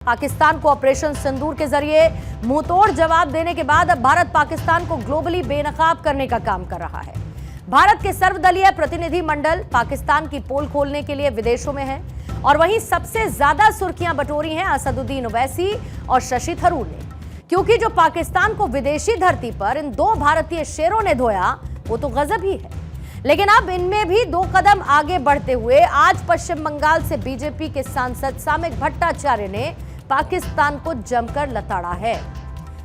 पाकिस्तान को ऑपरेशन सिंदूर के जरिए मुंहतोड़ जवाब देने के बाद अब भारत पाकिस्तान को ग्लोबली बेनकाब करने का काम कर रहा है। भारत के सर्वदलीय प्रतिनिधि मंडल पाकिस्तान की पोल खोलने के लिए विदेशों में है और वहीं सबसे ज्यादा सुर्खियां बटोरी हैं असदुद्दीन ओवैसी और शशि थरूर ने, क्योंकि जो पाकिस्तान को विदेशी धरती पर इन दो भारतीय शेरों ने धोया वो तो गजब ही है। लेकिन अब इनमें भी दो कदम आगे बढ़ते हुए आज पश्चिम बंगाल से बीजेपी के सांसद सामिक भट्टाचार्य ने पाकिस्तान को जमकर लताड़ा है।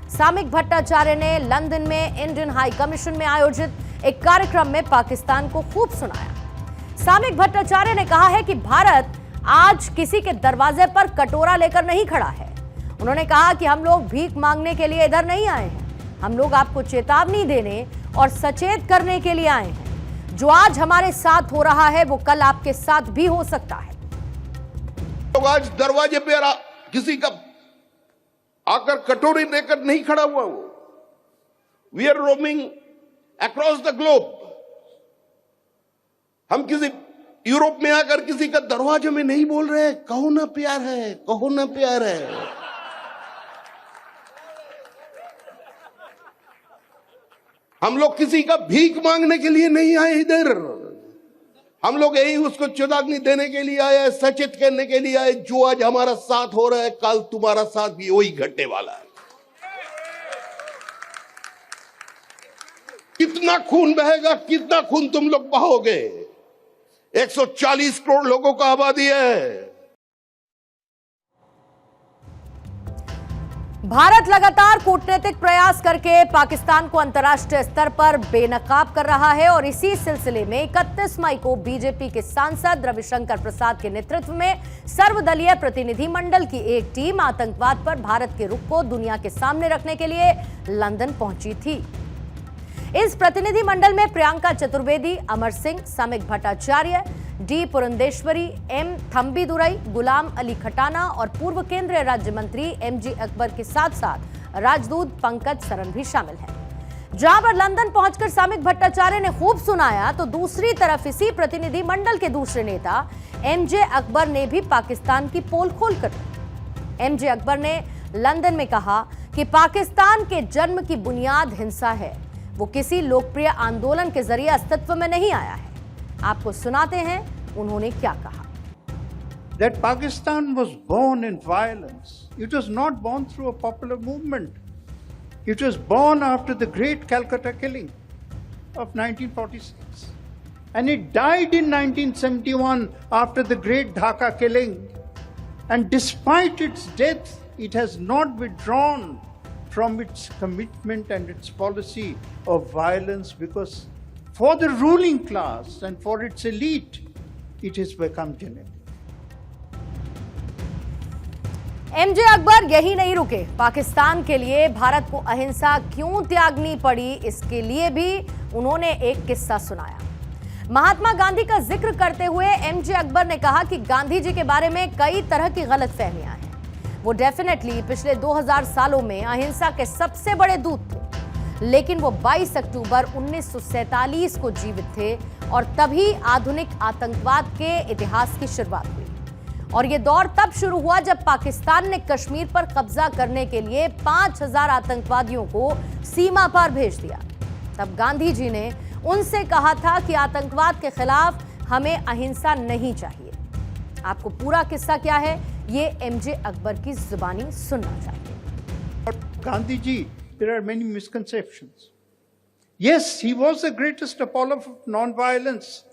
सामिक भट्टाचार्य ने लंदन में इंडियन हाई कमीशन में आयोजित एक कार्यक्रम में पाकिस्तान को खूब सुनाया। सामिक भट्टाचार्य ने कहा है कि भारत आज किसी के दरवाजे पर कटोरा लेकर नहीं खड़ा है। उन्होंने कहा कि हम लोग भीख मांगने के लिए इधर नहीं आए हैं, हम लोग आपको चेतावनी देने और सचेत करने के लिए आए हैं। जो आज हमारे साथ हो रहा है वो कल आपके साथ भी हो सकता है। तो आज दरवाजे पे किसी का आकर कटोरी लेकर नहीं खड़ा हुआ वो। We are roaming across the globe. हम किसी यूरोप में आकर किसी का दरवाजे में नहीं बोल रहे कहो ना प्यार है, कहो ना प्यार है। हम लोग किसी का भीख मांगने के लिए नहीं आए इधर। हम लोग यही उसको चेतावनी देने के लिए आए, सचेत करने के लिए आए। जो आज हमारा साथ हो रहा है कल तुम्हारा साथ भी वही घटने वाला है। कितना खून बहेगा, कितना खून तुम लोग बहाओगे। 140 करोड़ लोगों का आबादी है। भारत लगातार कूटनीतिक प्रयास करके पाकिस्तान को अंतर्राष्ट्रीय स्तर पर बेनकाब कर रहा है और इसी सिलसिले में 31 मई को बीजेपी के सांसद रविशंकर प्रसाद के नेतृत्व में सर्वदलीय प्रतिनिधि मंडल की एक टीम आतंकवाद पर भारत के रुख को दुनिया के सामने रखने के लिए लंदन पहुंची थी। इस प्रतिनिधि मंडल में प्रियंका चतुर्वेदी, अमर सिंह, सामिक भट्टाचार्य, डी पुरंदेश्वरी, एम थम्बीदुरई, गुलाम अली खटाना और पूर्व केंद्रीय राज्य मंत्री एमजे अकबर के साथ साथ राजदूत पंकज सरन भी शामिल हैं। जहां पर लंदन पहुंचकर सामिक भट्टाचार्य ने खूब सुनाया तो दूसरी तरफ इसी प्रतिनिधि मंडल के दूसरे नेता एमजे अकबर ने भी पाकिस्तान की पोल खोलकर एमजे अकबर ने लंदन में कहा कि पाकिस्तान के जन्म की बुनियाद हिंसा है, वो किसी लोकप्रिय आंदोलन के जरिए अस्तित्व में नहीं आया है। आपको सुनाते हैं उन्होंने क्या कहा। That Pakistan was born in violence. It was not born through a popular movement. It was born after the great Calcutta killing of 1946. And it died in 1971 after the great Dhaka killing. And despite its death, it has not withdrawn from its commitment and its policy of violence, because for the ruling class and for its elite, it has become generic. MJ Akbar यही नहीं रुके। पाकिस्तान के लिए भारत को अहिंसा क्यों त्यागनी पड़ी, इसके लिए भी उन्होंने एक किस्सा सुनाया। महात्मा गांधी का जिक्र करते हुए एमजे अकबर ने कहा कि गांधी जी के बारे में कई तरह की गलतफहमियां हैं। वो डेफिनेटली पिछले 2000 सालों में अहिंसा के सबसे बड़े दूत थे, लेकिन वो 22 अक्टूबर 1947 को जीवित थे और तभी आधुनिक आतंकवाद के इतिहास की शुरुआत हुई। और ये दौर तब शुरू हुआ जब पाकिस्तान ने कश्मीर पर कब्जा करने के लिए 5000 आतंकवादियों को सीमा पार भेज दिया। तब गांधी जी ने उनसे कहा था कि आतंकवाद के खिलाफ हमें अहिंसा नहीं चाहिए। आपको पूरा किस्सा क्या है ये एमजे अकबर की जुबानी सुनना चाहिए। Gandhi ji, there are many misconceptions. Yes, he was the greatest apologist of non-violence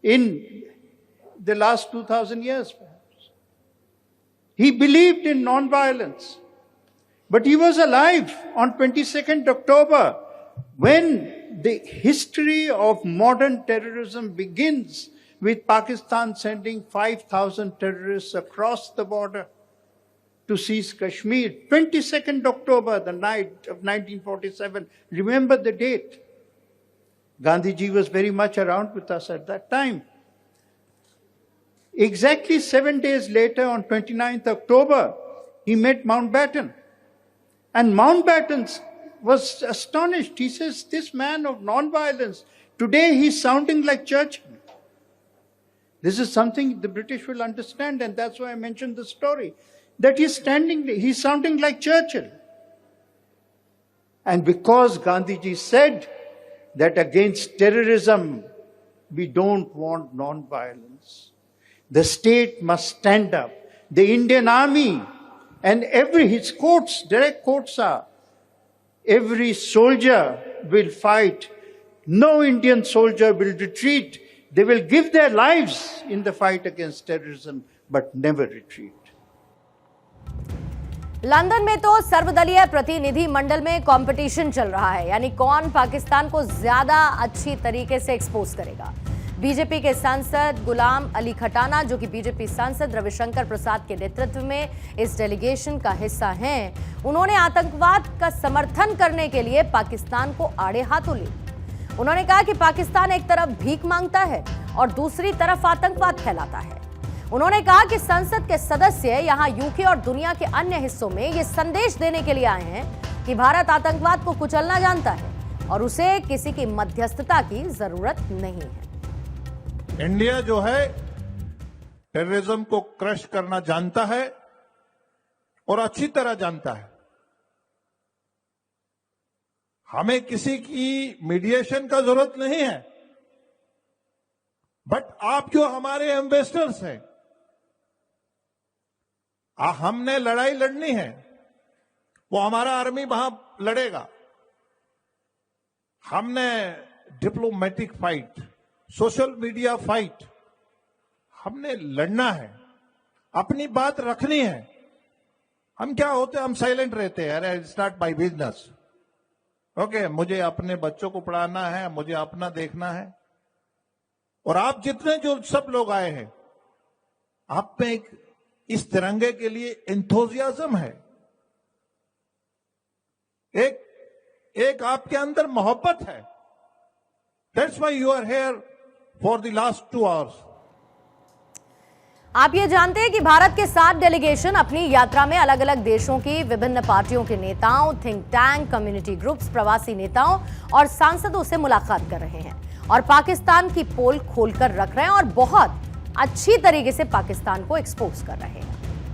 in the last 2000 years, perhaps. He believed in non-violence. But he was alive on 22nd October when the history of modern terrorism begins with Pakistan sending 5,000 terrorists across the border to seize Kashmir. 22nd October, the night of 1947. Remember the date. Gandhiji was very much around with us at that time. Exactly 7 days later, on 29th October, he met Mountbatten. And Mountbatten was astonished. He says, this man of non-violence, today he's sounding like Churchill. This is something the British will understand, and that's why I mentioned the story. That he's sounding like Churchill. And because Gandhiji said that against terrorism, we don't want non-violence, the state must stand up. The Indian Army and his quotes, direct quotes are, every soldier will fight. No Indian soldier will retreat. They will give their lives in the fight against terrorism, but never retreat. London में तो सर्वदलीय प्रतिनिधि मंडल में competition चल रहा है, यानी कौन पाकिस्तान को ज्यादा अच्छी तरीके से एक्सपोज करेगा। बीजेपी के सांसद गुलाम अली खटाना, जो कि बीजेपी सांसद रविशंकर प्रसाद के नेतृत्व में इस डेलीगेशन का हिस्सा हैं, उन्होंने आतंकवाद का समर्थन करने के लिए पाकिस्तान को आड़े हाथों लिया। उन्होंने कहा कि पाकिस्तान एक तरफ भीख मांगता है और दूसरी तरफ आतंकवाद फैलाता है। उन्होंने कहा कि संसद के सदस्य यहां यूके और दुनिया के अन्य हिस्सों में यह संदेश देने के लिए आए हैं कि भारत आतंकवाद को कुचलना जानता है और उसे किसी की मध्यस्थता की जरूरत नहीं है। इंडिया जो है टेररिज्म को क्रश करना जानता है और अच्छी तरह जानता है। हमें किसी की मीडिएशन का जरूरत नहीं है, बट आप जो हमारे एम्बेसडर्स हैं, हमने लड़ाई लड़नी है, वो हमारा आर्मी वहां लड़ेगा। हमने diplomatic fight, social media fight, हमने लड़ना है, अपनी बात रखनी है। हम क्या होते, हम साइलेंट रहते हैं, अरे it's not my business, okay, मुझे अपने बच्चों को पढ़ाना है, मुझे अपना देखना है। और आप जितने जो सब लोग आए हैं, आप में एक इस तिरंगे के लिए एंथुसियाज्म है, एक आपके अंदर मोहब्बत है। That's why you are here for the last 2 hours. आप ये जानते हैं कि भारत के 7 डेलीगेशन अपनी यात्रा में अलग अलग देशों की विभिन्न पार्टियों के नेताओं, थिंक टैंक, कम्युनिटी ग्रुप्स, प्रवासी नेताओं और सांसदों से मुलाकात कर रहे हैं और पाकिस्तान की पोल खोलकर रख रहे हैं और बहुत अच्छी तरीके से पाकिस्तान को एक्सपोज कर रहे हैं।